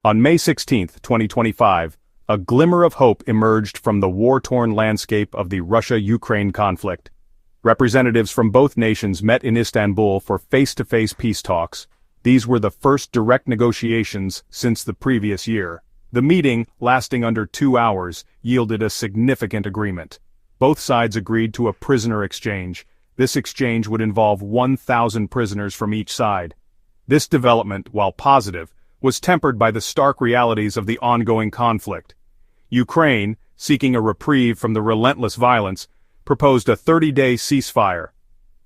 On May 16, 2025, a glimmer of hope emerged from the war-torn landscape of the Russia-Ukraine conflict. Representatives from both nations met in Istanbul for face-to-face peace talks. These were the first direct negotiations since the previous year. The meeting, lasting under 2 hours, yielded a significant agreement. Both sides agreed to a prisoner exchange. This exchange would involve 1,000 prisoners from each side. This development, while positive, was tempered by the stark realities of the ongoing conflict. Ukraine, seeking a reprieve from the relentless violence, proposed a 30-day ceasefire.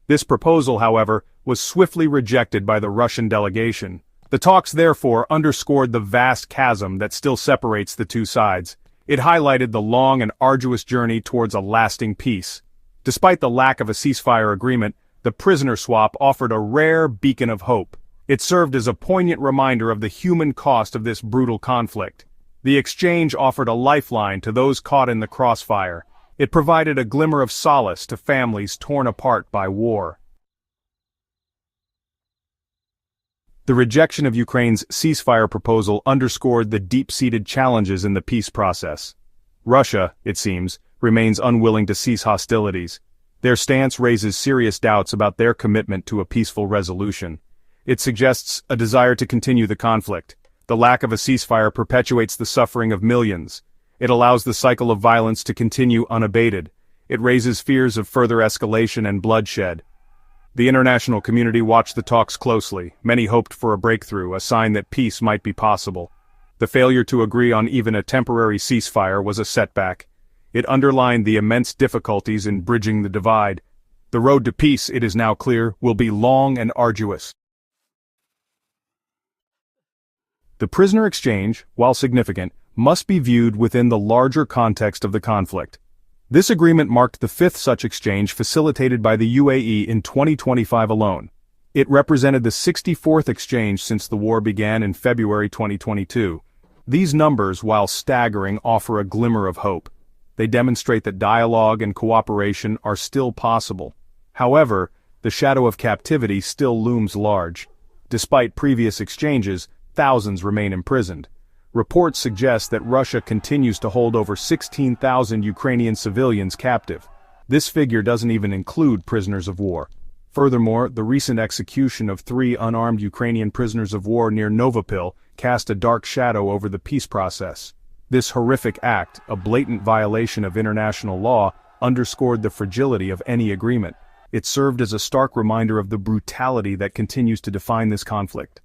This proposal, however, was swiftly rejected by the Russian delegation. The talks therefore underscored the vast chasm that still separates the two sides. It highlighted the long and arduous journey towards a lasting peace. Despite the lack of a ceasefire agreement, the prisoner swap offered a rare beacon of hope. It served as a poignant reminder of the human cost of this brutal conflict. The exchange offered a lifeline to those caught in the crossfire. It provided a glimmer of solace to families torn apart by war. The rejection of Ukraine's ceasefire proposal underscored the deep-seated challenges in the peace process. Russia, it seems, remains unwilling to cease hostilities. Their stance raises serious doubts about their commitment to a peaceful resolution. It suggests a desire to continue the conflict. The lack of a ceasefire perpetuates the suffering of millions. It allows the cycle of violence to continue unabated. It raises fears of further escalation and bloodshed. The international community watched the talks closely. Many hoped for a breakthrough, a sign that peace might be possible. The failure to agree on even a temporary ceasefire was a setback. It underlined the immense difficulties in bridging the divide. The road to peace, it is now clear, will be long and arduous. The prisoner exchange, while significant, must be viewed within the larger context of the conflict. This agreement marked the fifth such exchange facilitated by the UAE in 2025 alone. It represented the 64th exchange since the war began in February 2022. These numbers, while staggering, offer a glimmer of hope. They demonstrate that dialogue and cooperation are still possible. However, the shadow of captivity still looms large. Despite previous exchanges, thousands remain imprisoned. Reports suggest that Russia continues to hold over 16,000 Ukrainian civilians captive. This figure doesn't even include prisoners of war. Furthermore, the recent execution of 3 unarmed Ukrainian prisoners of war near Novopil cast a dark shadow over the peace process. This horrific act, a blatant violation of international law, underscored the fragility of any agreement. It served as a stark reminder of the brutality that continues to define this conflict.